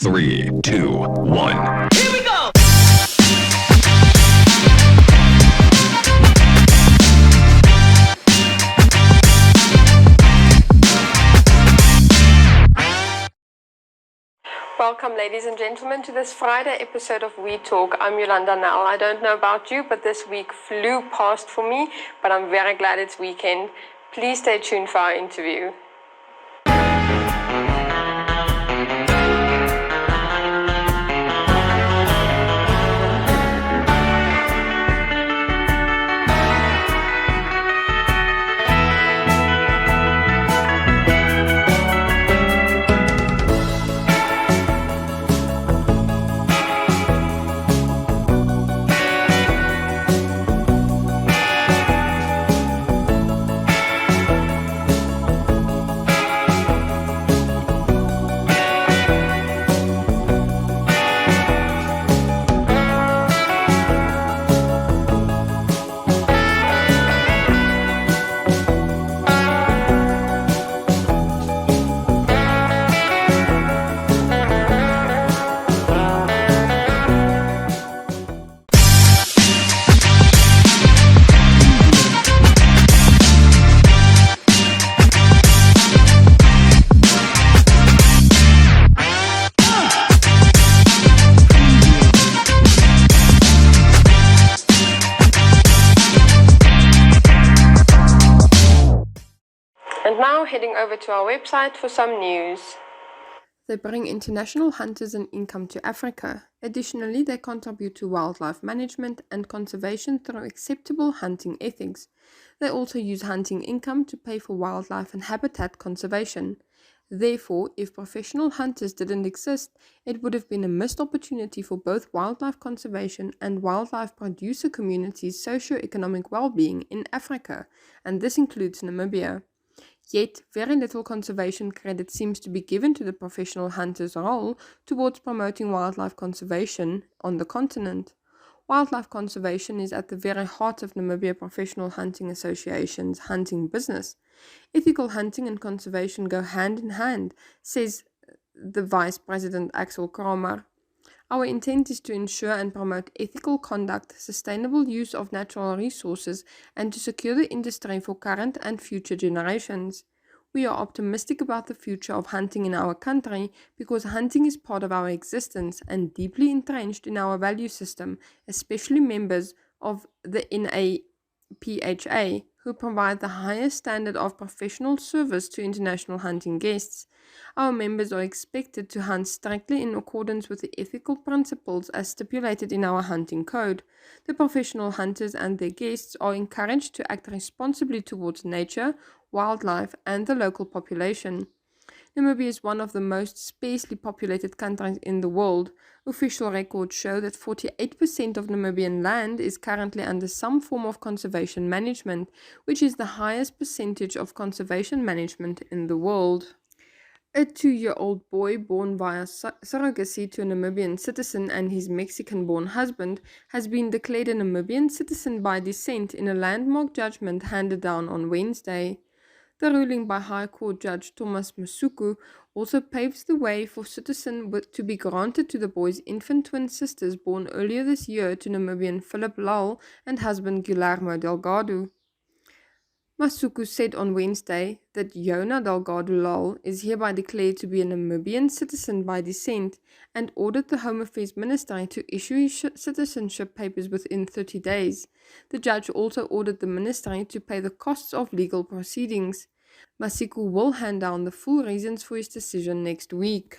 3, 2, 1. Here we go! Welcome, ladies and gentlemen, to this Friday episode of We Talk. I'm Yolanda Nell. I don't know about you, but this week flew past for me, but I'm very glad it's weekend. Please stay tuned for our interview. And now heading over to our website for some news. They bring international hunters an income to Africa. Additionally, they contribute to wildlife management and conservation through acceptable hunting ethics. They also use hunting income to pay for wildlife and habitat conservation. Therefore, if professional hunters didn't exist, it would have been a missed opportunity for both wildlife conservation and wildlife producer communities' socio-economic well-being in Africa, and this includes Namibia. Yet, very little conservation credit seems to be given to the professional hunter's role towards promoting wildlife conservation on the continent. Wildlife conservation is at the very heart of Namibia Professional Hunting Association's hunting business. Ethical hunting and conservation go hand in hand, says the Vice President Axel Kramer. Our intent is to ensure and promote ethical conduct, sustainable use of natural resources, and to secure the industry for current and future generations. We are optimistic about the future of hunting in our country because hunting is part of our existence and deeply entrenched in our value system, especially members of the NAPHA, who provide the highest standard of professional service to international hunting guests. Our members are expected to hunt strictly in accordance with the ethical principles as stipulated in our hunting code. The professional hunters and their guests are encouraged to act responsibly towards nature, wildlife, and the local population. Namibia is one of the most sparsely populated countries in the world. Official records show that 48% of Namibian land is currently under some form of conservation management, which is the highest percentage of conservation management in the world. A 2-year-old boy born via surrogacy to a Namibian citizen and his Mexican-born husband has been declared a Namibian citizen by descent in a landmark judgment handed down on Wednesday. The ruling by High Court Judge Thomas Masuku also paves the way for citizenship to be granted to the boy's infant twin sisters born earlier this year to Namibian Philip Lal and husband Guillermo Delgado. Masuku said on Wednesday that Yona Delgado Lal is hereby declared to be a Namibian citizen by descent and ordered the Home Affairs Ministry to issue his citizenship papers within 30 days. The judge also ordered the ministry to pay the costs of legal proceedings. Masuku will hand down the full reasons for his decision next week.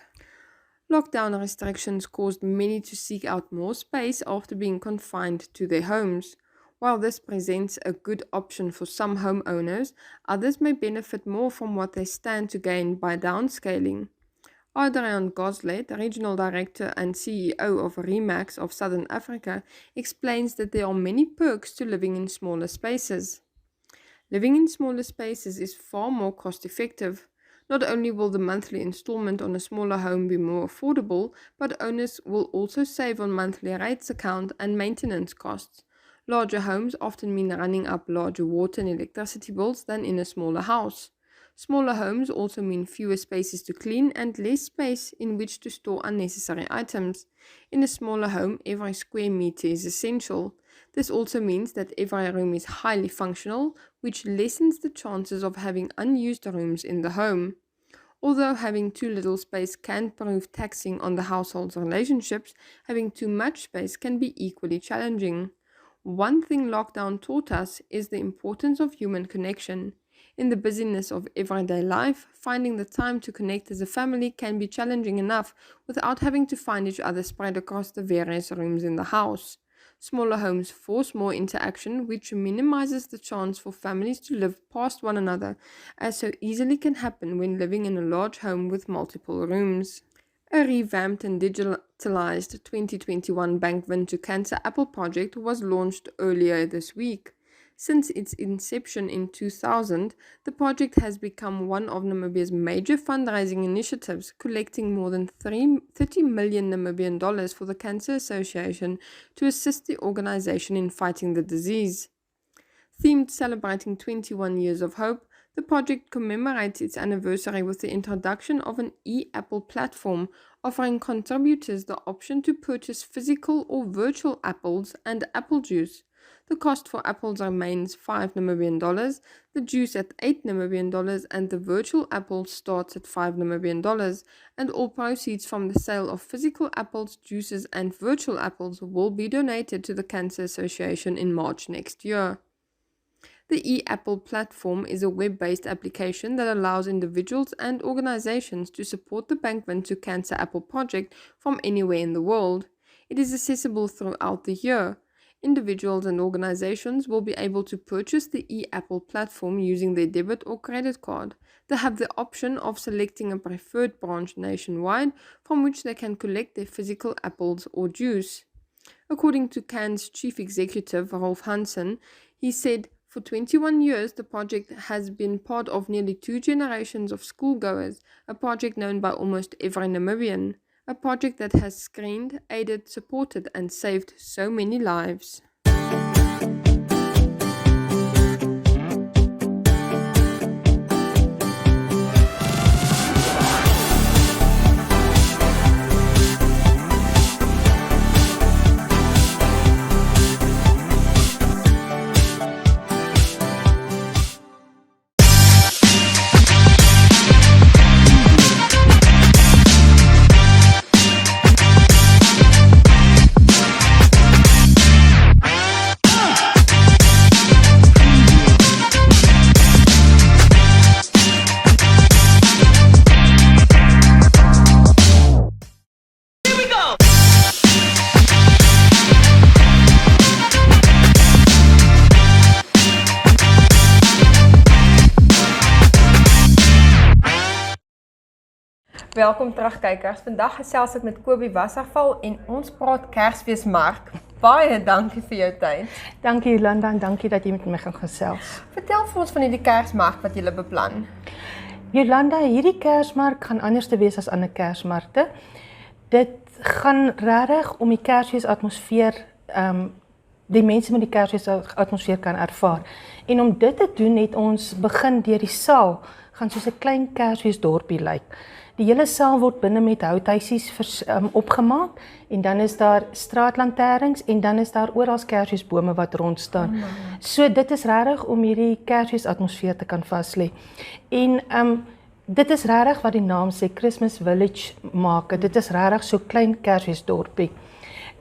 Lockdown restrictions caused many to seek out more space after being confined to their homes. While this presents a good option for some homeowners, others may benefit more from what they stand to gain by downscaling. Adrian Goslet, Regional Director and CEO of Remax of Southern Africa, explains that there are many perks to living in smaller spaces. Living in smaller spaces is far more cost-effective. Not only will the monthly installment on a smaller home be more affordable, but owners will also save on monthly rates account and maintenance costs. Larger homes often mean running up larger water and electricity bills than in a smaller house. Smaller homes also mean fewer spaces to clean and less space in which to store unnecessary items. In a smaller home, every square meter is essential. This also means that every room is highly functional, which lessens the chances of having unused rooms in the home. Although having too little space can prove taxing on the household's relationships, having too much space can be equally challenging. One thing lockdown taught us is the importance of human connection. In the busyness of everyday life, finding the time to connect as a family can be challenging enough without having to find each other spread across the various rooms in the house. Smaller homes force more interaction, which minimizes the chance for families to live past one another, as so easily can happen when living in a large home with multiple rooms. A revamped and digitalized 2021 Bankwind to Cancer Apple project was launched earlier this week. Since its inception in 2000, the project has become one of Namibia's major fundraising initiatives, collecting more than 30 million Namibian dollars for the Cancer Association to assist the organization in fighting the disease. Themed celebrating 21 years of hope, the project commemorates its anniversary with the introduction of an e-apple platform offering contributors the option to purchase physical or virtual apples and apple juice. The cost for apples remains 5 Namibian dollars, the juice at 8 Namibian dollars, and the virtual apple starts at 5 Namibian dollars, and all proceeds from the sale of physical apples, juices, and virtual apples will be donated to the Cancer Association in March next year. The eApple platform is a web-based application that allows individuals and organizations to support the Bankwind to Cancer Apple project from anywhere in the world. It is accessible throughout the year. Individuals and organizations will be able to purchase the eApple platform using their debit or credit card. They have the option of selecting a preferred branch nationwide from which they can collect their physical apples or juice. According to CAN's chief executive, Rolf Hansen, he said, "For 21 years, the project has been part of nearly 2 generations of schoolgoers, a project known by almost every Namibian, a project that has screened, aided, supported, and saved so many lives." Welkom terug kykers. Vandag gesels ek met Kobie Wasserfall en ons praat Kersfeesmark. Baie dankie vir jou tyd. Dankie Jolanda en dankie dat jy met my gaan gesels. Vertel vir ons van hierdie Kersmark wat julle beplan. Jolanda, hierdie Kersmark gaan anders te wees as ander Kersmarkte. Dit gaan regtig om die Kersfeesatmosfeer, die mense met die Kersfeesatmosfeer kan ervaar. En om dit te doen het ons begin deur die saal, gaan soos 'n klein Kersfeesdorpie lyk. Die hele saal word binne met houthuisies opgemaak en dan is daar straatlanterns en dan is daar oral Kersfeesbome wat rond staan. So dit is regtig om hierdie Kersfeesatmosfeer te kan vaslê. En dit is regtig wat die naam sê, Christmas Village maak. Dit is regtig so klein Kersfeesdorpie.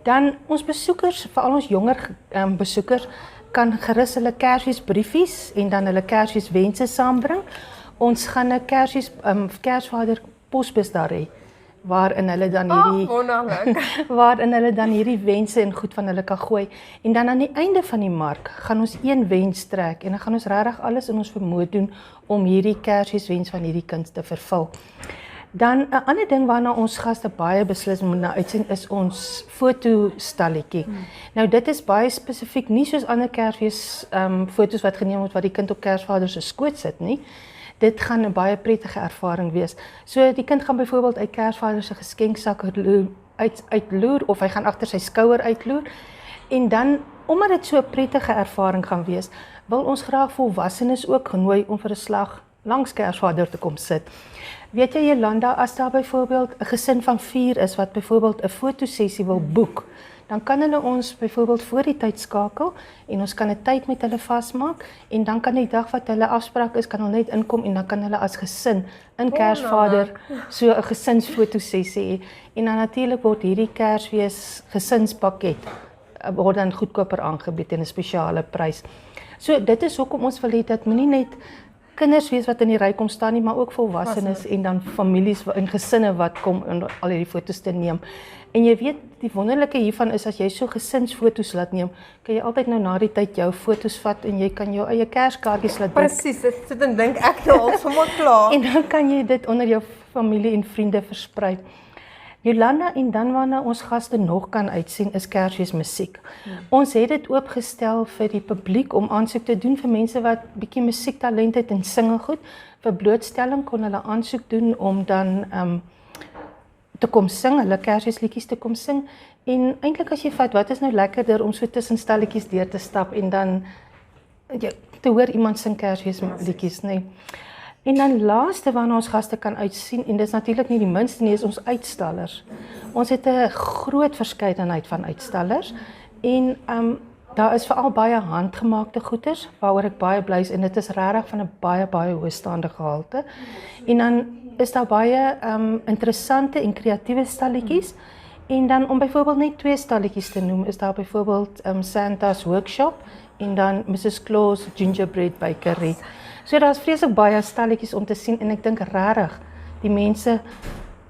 Dan ons besoekers, veral ons jonger besoekers, kan gerus hulle Kersfeesbriefies en dan hulle Kersfeeswense saambring. Ons gaan 'n Kersvader posbus daar hê, waarin hulle dan hierdie wense en goed van hulle kan gooi. En dan aan die einde van die mark gaan ons een wens trek en dan gaan ons regtig alles in ons vermoë doen om hierdie Kersfeeswens van hierdie kind te vervul. Dan 'n ander ding waarna ons gaste baie beslis moet na uitsien is ons fotostalletjie. Nou dit is baie spesifiek, nie soos ander Kersfees foto's wat geneem word wat die kind op Kersvader se skoot sit nie. Dit gaan 'n baie prettige ervaring wees. So die kind gaan byvoorbeeld uit Kersvader se geskenksak uitloer of hy gaan agter sy skouer uitloer. En dan, omdat dit so 'n prettige ervaring gaan wees, wil ons graag volwassenes ook genooi om vir 'n slag langs Kersvader te kom sit. Weet jy Jolanda, as daar byvoorbeeld 'n gesin van 4 is wat byvoorbeeld 'n fotosessie wil boek, dan kan hulle ons byvoorbeeld voor die tyd skakel en ons kan 'n tyd met hulle vasmaak en dan kan die dag wat hulle afspraak is, kan hulle net inkom en dan kan hulle as gesin in Kersvader so 'n gesinsfotosessie hê. En dan natuurlik word hierdie Kersfees gesinspakket word dan goedkoper aangebied teen 'n spesiale prys. So dit is hoekom ons wil hê dat moenie net kinders wees wat in die ry kom staan nie, maar ook volwassenes en dan families en gesinne wat kom om al hierdie foto's te neem. En jy weet, die wonderlike hiervan is as jy so gesinsfoto's laat neem, kan jy altyd nou na die tyd jou foto's vat en jy kan jou eie kerskaartjies laat druk. Presies, dit sit en dink ek nou al sommer klaar. En dan kan jy dit onder jou familie en vriende versprei. Jolanda, en dan wanneer ons gaste nog kan uitsien, is Kersfeesmusiek. Ons het dit oopgestel vir die publiek om aansoek te doen vir mense wat bietjie musiektalent het en sing goed. Vir blootstelling kon hulle aansoek doen om dan te kom sing, hulle Kersfeesliedjies te kom sing. En eintlik as jy vat, wat is nou lekkerder om so tussen stalletjies deur te stap en dan te hoor iemand sing Kersfeesliedjies, nee. En dan laaste waarna ons gaste kan uitsien, en dit is natuurlik nie die minste nie, is ons uitstallers. Ons het 'n groot verskeidenheid van uitstallers en daar is veral baie handgemaakte goeders waaroor ek baie bly is en dit is regtig van 'n baie hoëstaande gehalte. En dan is daar baie interessante en kreatiewe stalletjies. En dan om byvoorbeeld net 2 stalletjies te noem, is daar byvoorbeeld Santa's Workshop en dan Mrs. Claus Gingerbread Bakery. So daar's vreeslik baie stalletjies om te sien en ek dink regtig die mense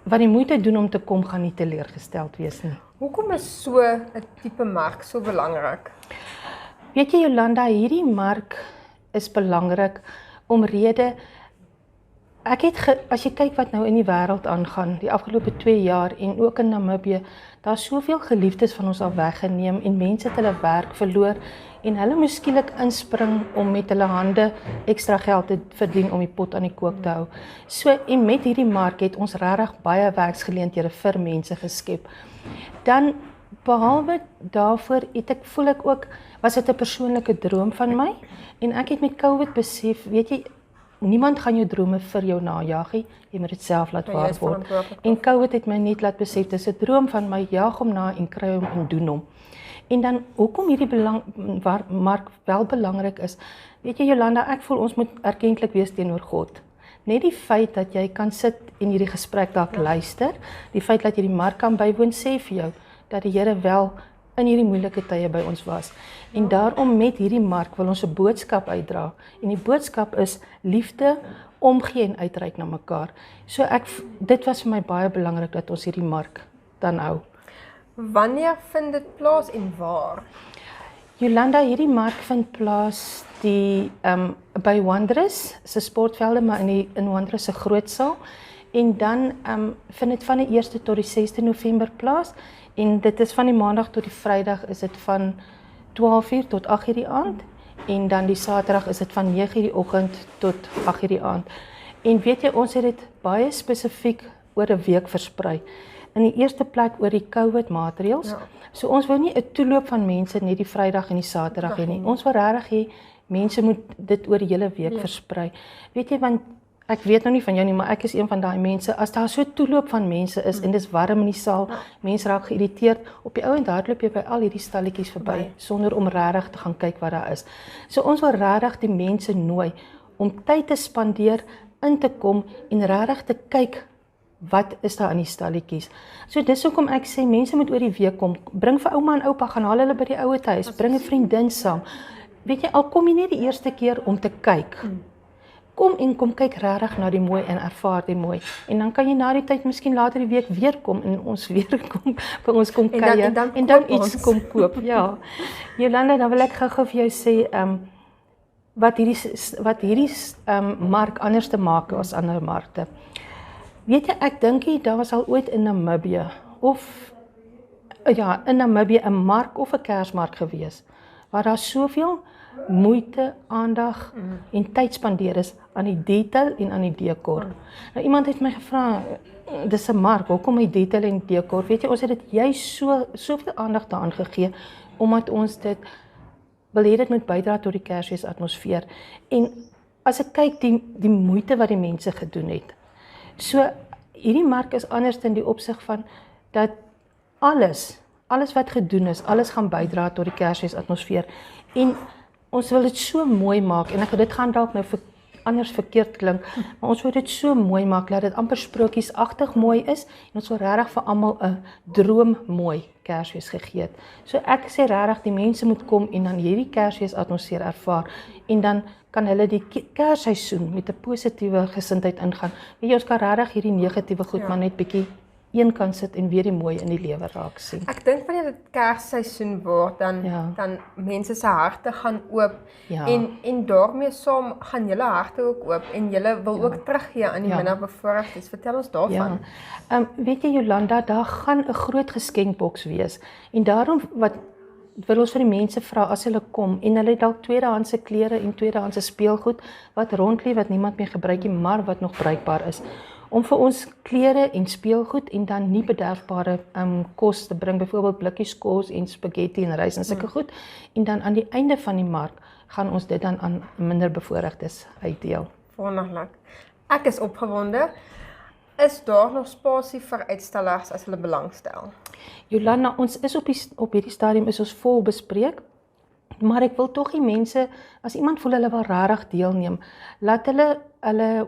wat die moeite doen om te kom gaan nie teleurgesteld wees nie. Hoekom is so 'n tipe mark so belangrik? Weet jy Jolanda, hierdie mark is belangrik omrede as jy kyk wat nou in die wêreld aangaan, die afgelope 2 jaar en ook in Namibië, daar's soveel geliefdes van ons al weggeneem en mense het hulle werk verloor en hulle moes skielik inspring om met hulle hande ekstra geld te verdien om die pot aan die kook te hou. So en met hierdie mark het ons regtig baie werksgeleenthede vir mense geskep. Dan behalwe daarvoor voel ek ook, was dit 'n persoonlike droom van my en ek het met COVID besef, weet jy, niemand gaan jou drome vir jou najag nie, jy moet dit self laat waar word. En COVID het my net laat besef, dis 'n droom van my, jaag hom na en kry hom en doen hom. En dan, hoekom hierdie mark wel belangrik is, weet jy Jolanda, ek voel ons moet erkentlik wees teenoor God. Net die feit dat jy kan sit en hierdie gesprek dalk luister, die feit dat jy die mark kan bywoon, sê vir jou, dat die Here wel in hierdie moeilike tye by ons was. En daarom met hierdie mark wil ons 'n boodskap uitdra. En die boodskap is liefde, omgee en uitreik na mekaar. So dit was vir my baie belangrik dat ons hierdie mark dan hou. Wanneer vind dit plaas en waar? Jolanda, hierdie mark vind plaas by Wanderers se sportvelde, maar in Wanderers se grootsaal. En dan vind dit van die 1ste tot die 6de November plaas. En dit is van die maandag tot die Vrydag is dit van 12:00 tot 8:00 die aand. En dan die Saterdag is dit van 9:00 die oggend tot 8:00 die aand. En weet jy, ons het dit baie spesifiek oor 'n week versprei. In die eerste plek oor die COVID maatreëls. Ja. So ons wou nie 'n toeloop van mense net die Vrydag en die Saterdag hê nie. Ons wil regtig hê mense moet dit oor die hele week versprei. Weet jy, want ek weet nou nie van jou nie, maar ek is een van daai mense, as daar so 'n toeloop van mense is en dis warm in die saal, mense raak geïrriteerd, op die ou en hardloop jy by al hierdie stalletjies verby, sonder om regtig te gaan kyk wat daar is. So ons wil regtig die mense nooi om tyd te spandeer, in te kom en regtig te kyk wat is daar in die stalletjies. So dis hoekom ek sê mense moet oor die week kom, bring vir ouma en oupa, gaan haal hulle by die ouete huis, bring 'n vriendin saam. Weet jy, al kom jy net die eerste keer om te kyk. Kom kyk regtig na die mooi en ervaar die mooi. En dan kan jy na die tyd miskien later die week weer kom en ons weer kom by ons kom kuier en dan iets kom koop. Ja. Jolanda, dan wil ek gou-gou vir jou sê wat hierdie mark anders te maak as ander markte. Weet jy, ek dink daar was al ooit in Namibië in Namibië 'n mark of 'n Kersmark gewees waar daar soveel moeite, aandag en tyd spandeer is aan die detail en aan die dekor. Nou iemand het my gevra, dis 'n mark, hoekom die detail en dekor? Weet jy, ons het dit juist soveel aandag daaraan gegee omdat ons dit wil hê dit moet bydra tot die Kersfees atmosfeer. En as ek kyk die moeite wat die mense gedoen het. So hierdie mark is anders in die opsig van dat alles wat gedoen is, alles gaan bydra tot die Kersfeesatmosfeer. En ons wil dit so mooi maak en dit gaan dalk nou anders verkeerd klink, maar ons wil dit so mooi maak dat dit amper sprokiesagtig mooi is en ons wil regtig vir almal 'n droom mooi Kersfees gegee het. So ek sê regtig die mense moet kom en dan hierdie Kersfeesatmosfeer ervaar en dan kan hulle die Kersseisoen met 'n positiewe gesindheid ingaan. Weet jy, ons kan regtig hierdie negatiewe goed maar net bietjie een kan sit en weer die mooi in die lewe raak sien. Ek dink wanneer dit Kersseisoen word, dan mense se harte gaan oop en daarmee saam gaan julle harte ook oop en julle wil ook teruggee aan die minderbevoorregtes. Vertel ons daarvan. Weet jy Jolanda, daar gaan 'n groot geskenkboks wees en daarom wil ons vir die mense vra as hulle kom en hulle het dalk tweedehandse klere en tweedehandse speelgoed wat rondlie wat niemand meer gebruik nie, maar wat nog bruikbaar is. Om vir ons klere en speelgoed en dan nie bederfbare kos te bring, byvoorbeeld blikkies kos en spaghetti en rys en sulke goed. En dan aan die einde van die mark gaan ons dit dan aan minderbevoorregtes uitdeel. Wonderlik. Ek is opgewonde. Is daar nog spasie vir uitstallers as hulle belangstel? Jolanda, ons is op hierdie stadium is ons vol bespreek. Maar ek wil tog die mense, as iemand voel hulle wil regtig deelneem, laat hulle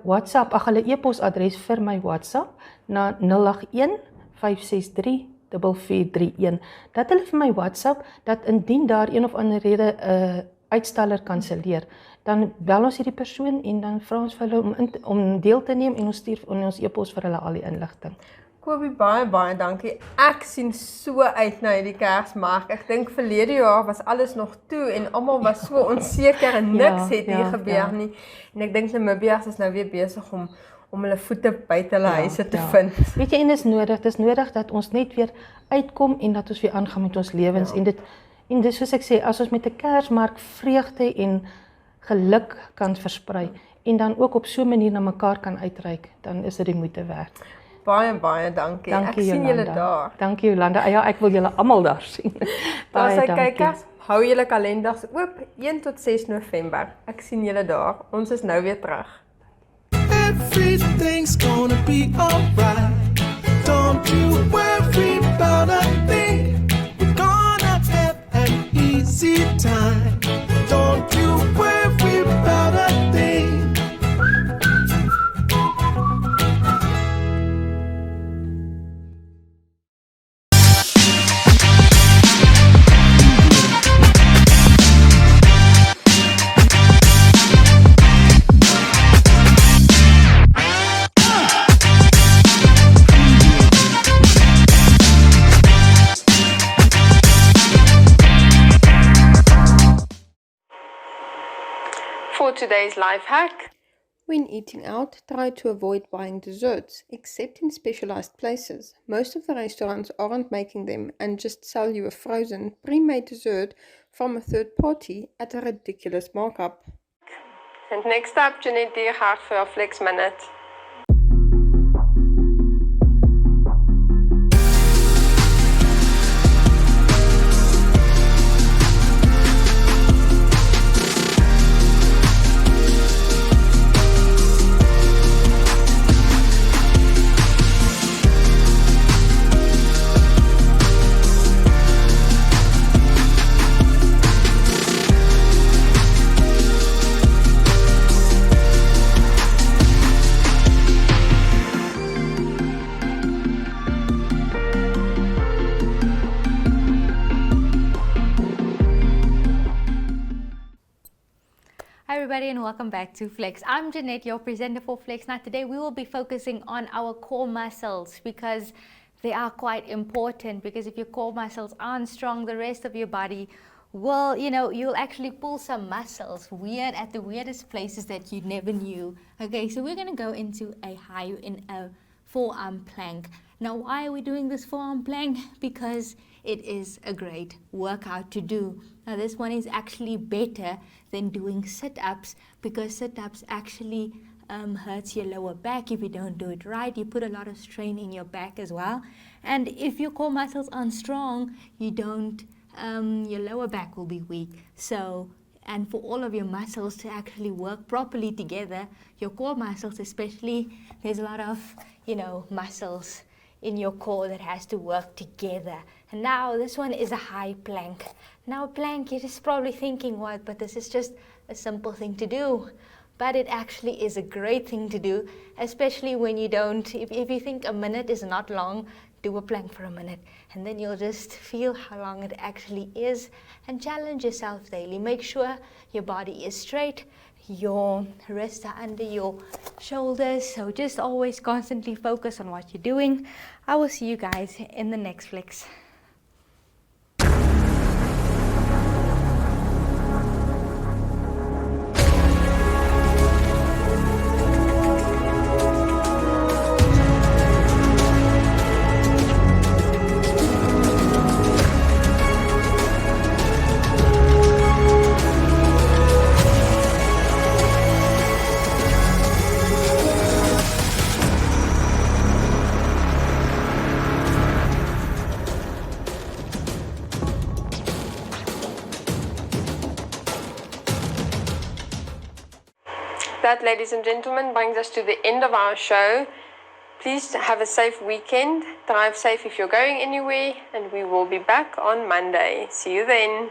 WhatsApp, hulle e-posadres vir my WhatsApp na 081 563 4431. Dat hulle vir my WhatsApp, dat indien daar een of ander rede 'n uitstaller kanselleer, dan bel ons hierdie persoon en dan vra ons vir hulle om deel te neem en ons stuur in ons e-pos vir hulle al die inligting. Kobie, baie dankie. Ek sien so uit na hierdie Kersmark. Ek dink verlede jaar was alles nog toe en almal was so onseker en niks het hier gebeur nie. En ek dink Namibiërs is nou weer besig om hulle voete buite hulle huise te vind. Weet jy, en dit is nodig dat ons net weer uitkom en dat ons weer aangaan met ons lewens en dit soos ek sê, as ons met 'n Kersmark vreugde en geluk kan versprei en dan ook op so 'n manier na mekaar kan uitreik, dan is dit die moeite werd. Baie dankie. Ek sien julle daar. Dankie Jolanda. Ja, ek wil julle almal daar sien. Daar sy kykers, hou julle kalenders oop 1 tot 6 November. Ek sien julle daar. Ons is nou weer terug. Everything's gonna be alright. Don't you worry about a thing. We're gonna have an easy time. Don't you worry about a thing. For today's life hack. When eating out, try to avoid buying desserts, except in specialized places. Most of the restaurants aren't making them and just sell you a frozen, pre-made dessert from a third party at a ridiculous markup. And next up, Jeanette Diergaard for our Flex Minute. Hi everybody and welcome back to Flex. I'm Jeanette, your presenter for Flex. Now today we will be focusing on our core muscles because they are quite important, because if your core muscles aren't strong, the rest of your body will, you'll actually pull some muscles at the weirdest places that you never knew. Okay, so we're going to go into a forearm plank. Now why are we doing this forearm plank? Because it is a great workout to do. Now this one is actually better than doing sit-ups, because sit-ups actually hurts your lower back if you don't do it right. You put a lot of strain in your back as well. And if your core muscles aren't strong, your lower back will be weak. So And for all of your muscles to actually work properly together, your core muscles especially, there's a lot of, muscles in your core that has to work together. And now this one is a high plank. Now plank, you're just probably thinking, what, but this is just a simple thing to do. But it actually is a great thing to do, especially when you don't, if you think a minute is not long, do a plank for a minute, and then you'll just feel how long it actually is, and challenge yourself daily. Make sure your body is straight, your wrists are under your shoulders, so just always constantly focus on what you're doing. I will see you guys in the next flex. That, ladies and gentlemen, brings us to the end of our show. Please have a safe weekend. Drive safe if you're going anywhere, and we will be back on Monday. See you then.